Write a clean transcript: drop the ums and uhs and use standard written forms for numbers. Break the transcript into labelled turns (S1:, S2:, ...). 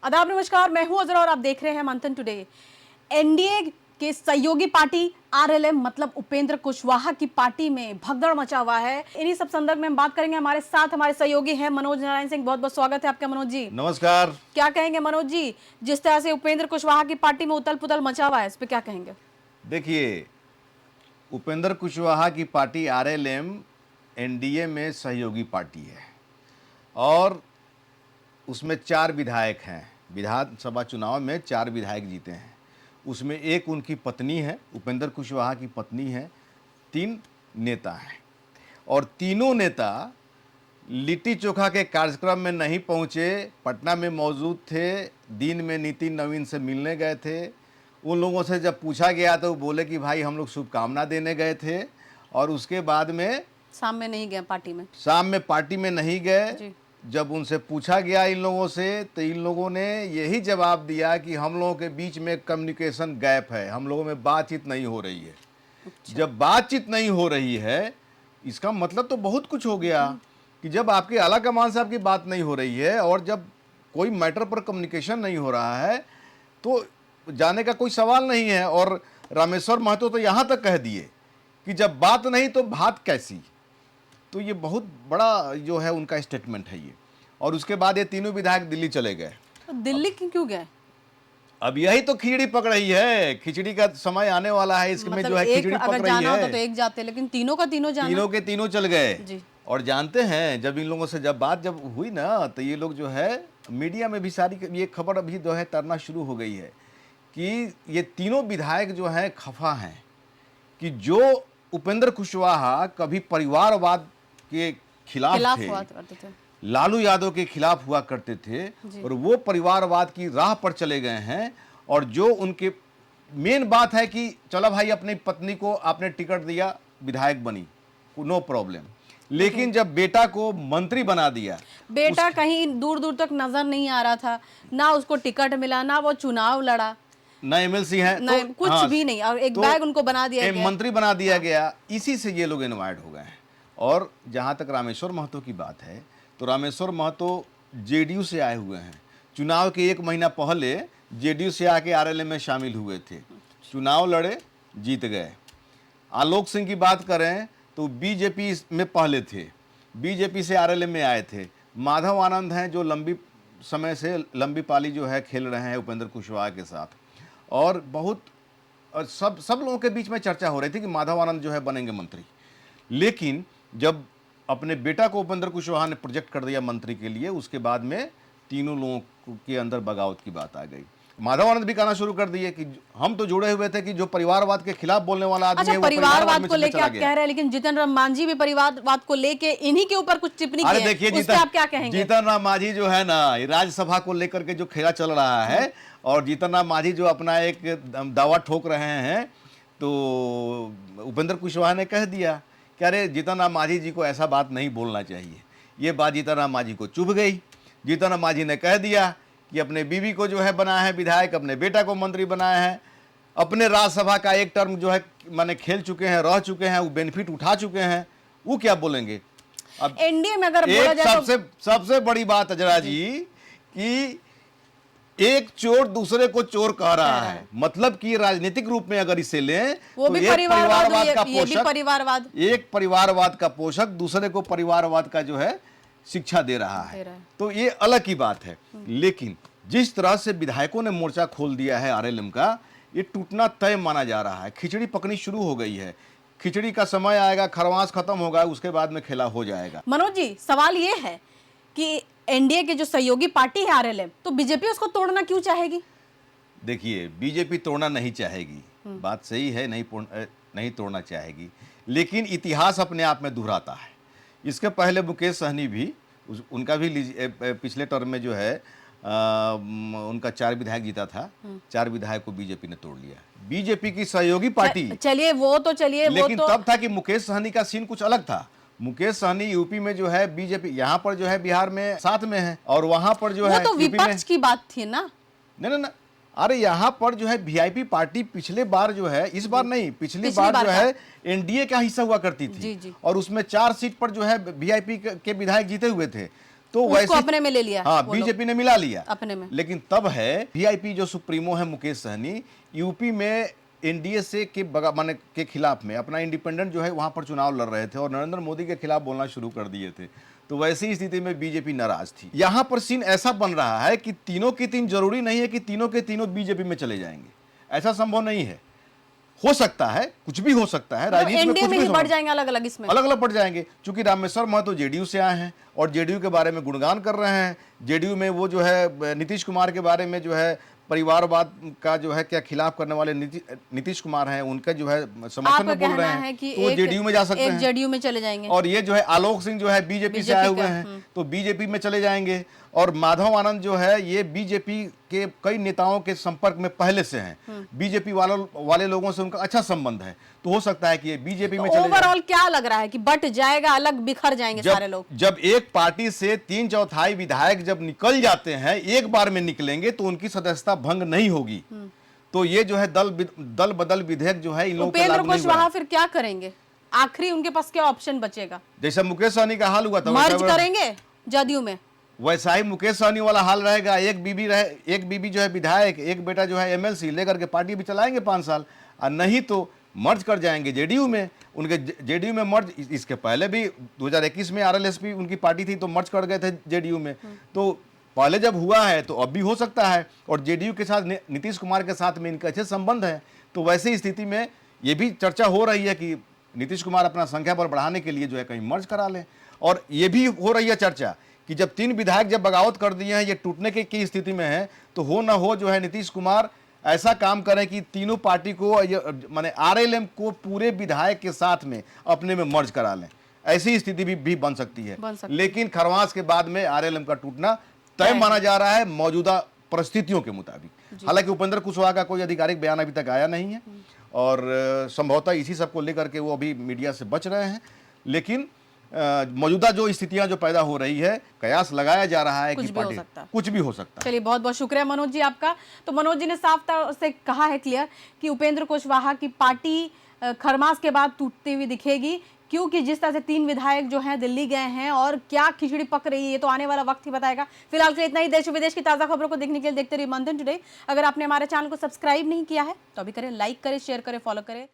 S1: आदाब नमस्कार, मैं हूं अजरा और आप देख रहे हैं मंथन टुडे। एनडीए के सहयोगी पार्टी आरएलएम मतलब उपेंद्र कुशवाहा की पार्टी में भगदड़ मचा हुआ है। इन्हीं सब संदर्भ में हम बात करेंगे। हमारे साथ हमारे सहयोगी हैं मनोज नारायण सिंह। बहुत बहुत स्वागत है आपका मनोज जी।
S2: नमस्कार।
S1: क्या कहेंगे मनोज जी, जिस तरह से उपेंद्र कुशवाहा की पार्टी में उथल पुथल मचा हुआ है, इस पे क्या कहेंगे?
S2: देखिए, उपेंद्र कुशवाहा की पार्टी आरएलएम एनडीए में सहयोगी पार्टी है और उसमें 4 विधायक हैं। विधानसभा चुनाव में 4 विधायक जीते हैं। उसमें एक उनकी पत्नी है, उपेंद्र कुशवाहा की पत्नी है। 3 नेता हैं और तीनों नेता लिट्टी चोखा के कार्यक्रम में नहीं पहुंचे, पटना में मौजूद थे। दिन में नितिन नवीन से मिलने गए थे। उन लोगों से जब पूछा गया तो वो बोले कि भाई हम लोग शुभकामना देने गए थे और उसके बाद में
S1: शाम में नहीं गए पार्टी में।
S2: शाम में पार्टी में नहीं गए।
S1: जी।
S2: जब उनसे पूछा गया इन लोगों से तो इन लोगों ने यही जवाब दिया कि हम लोगों के बीच में कम्युनिकेशन गैप है, हम लोगों में बातचीत नहीं हो रही है। जब बातचीत नहीं हो रही है, इसका मतलब तो बहुत कुछ हो गया कि जब आपके आला कमान से आपकी बात नहीं हो रही है और जब कोई मैटर पर कम्युनिकेशन नहीं हो रहा है तो जाने का कोई सवाल नहीं है। और रामेश्वर महतो तो यहाँ तक कह दिए कि जब बात नहीं तो बात कैसी। तो ये बहुत बड़ा जो है उनका स्टेटमेंट है ये। और उसके बाद ये तीनों विधायक दिल्ली चले गए।
S1: तो दिल्ली क्यों गए?
S2: अब यही तो खिचड़ी पक रही है, खिचड़ी का समय आने वाला है। इसमें
S1: मतलब
S2: जो है खिचड़ी पक
S1: अगर
S2: रही
S1: जाना
S2: है।
S1: होता तो एक जाते, लेकिन तीनों का तीनों जाना।
S2: तीनों के तीनों चल गए।
S1: जी।
S2: और जानते हैं जब इन लोगों से जब बात हुई ना तो ये लोग जो है मीडिया में भी सारी ये खबर अभी जो है तरना शुरू हो गई है कि ये तीनों विधायक जो हैं खफा हैं कि जो उपेंद्र कुशवाहा कभी परिवारवाद के खिलाफ थे,
S1: हुआ करते थे,
S2: लालू यादव के खिलाफ हुआ करते थे और वो परिवारवाद की राह पर चले गए हैं। और जो उनके मेन बात है कि चलो भाई अपनी पत्नी को आपने टिकट दिया, विधायक बनी, नो प्रॉब्लम, लेकिन जब बेटा को मंत्री बना दिया,
S1: बेटा कहीं दूर दूर तक नजर नहीं आ रहा था, ना उसको टिकट मिला, ना वो चुनाव लड़ा,
S2: ना एमएलसी है तो
S1: कुछ भी नहीं, और एक बैग उनको बना दिया गया,
S2: मंत्री बना दिया गया। इसी से ये लोग इन्वाइट हो गए हैं। और जहां तक रामेश्वर महतो की बात है तो रामेश्वर महतो जेडीयू से आए हुए हैं। चुनाव के 1 महीना पहले जेडीयू से आके आरएलएम में शामिल हुए थे, चुनाव लड़े, जीत गए। आलोक सिंह की बात करें तो बीजेपी में पहले थे, बीजेपी से आरएलएम में आए थे। माधव आनंद हैं जो लंबी समय से लंबी पाली जो है खेल रहे हैं उपेंद्र कुशवाहा के साथ। और बहुत सब लोगों के बीच में चर्चा हो रही थी कि माधव आनंद जो है बनेंगे मंत्री। लेकिन जब अपने बेटा को उपेंद्र कुशवाहा ने प्रोजेक्ट कर दिया मंत्री के लिए, उसके बाद में तीनों लोगों के अंदर बगावत की बात आ गई। माधव आनंद भी कहना शुरू कर दिए कि हम तो जुड़े हुए थे कि जो परिवारवाद के खिलाफ बोलने वाला आदमी है वो
S1: परिवारवाद को लेकर आप कह रहे हैं, लेकिन जीतन राम मांझी भी परिवारवाद को लेके इन्हीं के ऊपर कुछ टिप्पणी की है।
S2: देखिए
S1: उस पे आप क्या कहेंगे?
S2: जीतन राम मांझी जो है ना, राज्यसभा को लेकर के जो खेला चल रहा है और जीतन राम मांझी जो अपना एक दावा ठोक रहे हैं, तो उपेंद्र कुशवाहा ने कह दिया कि अरे जीतन राम मांझी जी को ऐसा बात नहीं बोलना चाहिए। ये बात जीतन राम मांझी को चुभ गई। जीतन राम मांझी ने कह दिया कि अपने बीवी को जो है बनाया है विधायक, अपने बेटा को मंत्री बनाया है, अपने राज्यसभा का 1 टर्म जो है माने खेल चुके हैं, रह चुके हैं, वो बेनिफिट उठा चुके हैं, वो क्या बोलेंगे? अब
S1: एनडीए में अगर बोला जाए
S2: सबसे बड़ी बात अजरा जी कि एक चोर दूसरे को चोर कह रहा है। मतलब कि राजनीतिक रूप में अगर इसे लें
S1: वो
S2: तो
S1: भी
S2: एक परिवारवाद का
S1: पोषक,
S2: एक परिवारवाद का पोषक दूसरे को परिवारवाद का जो है शिक्षा दे रहा है। तो ये अलग की बात है। लेकिन जिस तरह से विधायकों ने मोर्चा खोल दिया है आरएलएम का, ये टूटना तय माना जा रहा है। खिचड़ी पकनी शुरू हो गई है। खिचड़ी का समय आएगा, खरवास खत्म होगा, उसके बाद में खेला हो जाएगा।
S1: मनोज जी, सवाल ये है कि एनडीए के जो सहयोगी पार्टी है आरएलएम, तो बीजेपी उसको तोड़ना क्यों चाहेगी?
S2: देखिए, बीजेपी तोड़ना नहीं चाहेगी, बात सही है, नहीं तोड़ना चाहेगी, लेकिन इतिहास अपने आप में दोहराता है। इसके पहले मुकेश सहनी भी उनका भी पिछले टर्म में जो है उनका 4 विधायक जीता था। 4 विधायक को बीजेपी ने तोड़ लिया। बीजेपी की सहयोगी पार्टी,
S1: चलिए
S2: लेकिन तब था कि मुकेश सहनी का सीन कुछ अलग था। मुकेश सहनी यूपी में जो है बीजेपी, यहाँ पर जो है बिहार में साथ में है और वहां पर जो है
S1: तो विपक्ष की बात थी ना।
S2: नहीं, अरे यहाँ पर जो है वीआईपी पार्टी पिछले बार जो है, इस बार नहीं, पिछली बार जो है एनडीए का हिस्सा हुआ करती थी।
S1: जी।
S2: और उसमें 4 सीट पर जो है वीआईपी के विधायक जीते हुए थे। तो
S1: उसको
S2: वैसे
S1: अपने में ले लिया
S2: हाँ
S1: वो लोग।
S2: बीजेपी ने मिला लिया
S1: अपने में।
S2: लेकिन तब है वीआईपी जो सुप्रीमो है मुकेश सहनी, यूपी में एनडीए से माने के खिलाफ में अपना इंडिपेंडेंट जो है वहां पर चुनाव लड़ रहे थे और नरेंद्र मोदी के खिलाफ बोलना शुरू कर दिए थे। तो वैसी ही स्थिति में बीजेपी नाराज थी। यहां पर सीन ऐसा बन रहा है कि तीनों की तीन, जरूरी नहीं है कि तीनों के तीनों बीजेपी में चले जाएंगे, ऐसा संभव नहीं है। हो सकता है, कुछ भी हो सकता है, राजनीति में
S1: एनडीए
S2: कुछ
S1: में
S2: भी
S1: ही बढ़ जाएंगे अलग अलग, इसमें
S2: अलग अलग बढ़ जाएंगे। क्योंकि रामेश्वर महतो जेडीयू से आए हैं और जेडीयू के बारे में गुणगान कर रहे हैं। जेडीयू में वो जो है नीतीश कुमार के बारे में जो है परिवारवाद का जो है क्या खिलाफ करने वाले नीतीश कुमार हैं, उनका जो है समर्थन में बोल रहे हैं,
S1: कि
S2: तो वो जेडीयू में जा सकते हैं,
S1: जेडीयू में चले जाएंगे।
S2: और ये जो है आलोक सिंह जो है बीजेपी से आए हुए हैं तो बीजेपी में चले जाएंगे। और माधव आनंद जो है ये बीजेपी के कई नेताओं के संपर्क में पहले से हैं, बीजेपी वाले लोगों से उनका अच्छा संबंध है, तो हो सकता है कि ये बीजेपी में चले जाएं।
S1: ओवरऑल क्या लग रहा है कि बट जाएगा, अलग बिखर जाएंगे सारे लोग?
S2: जब एक पार्टी से 3/4 विधायक जब निकल जाते हैं, एक बार में निकलेंगे तो उनकी सदस्यता भंग नहीं होगी। तो ये जो है दल बदल विधेयक जो है इन लोगों को
S1: उपेंद्र
S2: लागू नहीं
S1: कुशवाहा
S2: हुआ।
S1: फिर क्या करेंगे? आखिरी उनके पास क्या ऑप्शन बचेगा?
S2: जैसे मुकेश सहनी का हाल हुआ था
S1: मर्ज करेंगे जदयू में,
S2: वैसा ही मुकेश सहनी वाला हाल रहेगा। एक बीबी जो है विधायक, एक बेटा जो है एमएलसी लेकर के पार्टी भी चलाएंगे 5 साल, और नहीं तो मर्ज कर जाएंगे जेडीयू में। उनके जेडीयू में मर्ज, इसके पहले भी 2021 में आरएलएसपी उनकी पार्टी थी तो मर्ज कर गए थे जेडीयू में। तो पहले जब हुआ है तो अब भी हो सकता है। और जेडीयू के साथ नीतीश कुमार के साथ में इनके अच्छे संबंध हैं, तो वैसे स्थिति में ये भी चर्चा हो रही है कि नीतीश कुमार अपना संख्या बल बढ़ाने के लिए जो है कहीं मर्ज करा लें। और ये भी हो रही है चर्चा कि जब 3 विधायक जब बगावत कर दिए हैं, ये टूटने की स्थिति में है, तो हो ना हो जो है नीतीश कुमार ऐसा काम करें कि तीनों पार्टी को माने आरएलएम को पूरे विधायक के साथ में अपने में मर्ज करा लें। ऐसी स्थिति भी बन सकती है। लेकिन खरवास के बाद में आरएलएम का टूटना तय माना जा रहा है मौजूदा परिस्थितियों के मुताबिक। हालांकि उपेंद्र कुशवाहा का कोई आधिकारिक बयान अभी तक आया नहीं है और संभवतः इसी सब को लेकर के वो अभी मीडिया से बच रहे हैं। लेकिन मौजूदा जो स्थितियां जो पैदा हो रही है, कयास लगाया जा रहा है कि पार्टी कुछ भी हो सकता है।
S1: चलिए, बहुत बहुत शुक्रिया मनोज जी आपका। तो मनोज जी ने साफ तौर से कहा है क्लियर कि उपेंद्र कुशवाहा की पार्टी खरमास के बाद टूटती हुई दिखेगी, क्योंकि जिस तरह से 3 विधायक जो हैं दिल्ली गए हैं और क्या खिचड़ी पक रही है ये तो आने वाला वक्त ही बताएगा। फिलहाल के इतना ही। देश विदेश की ताज़ा खबरों को देखने के लिए देखते रहिए मंथन टुडे। अगर आपने हमारे चैनल को सब्सक्राइब नहीं किया है तो अभी करें, लाइक करें, शेयर करें, फॉलो करें।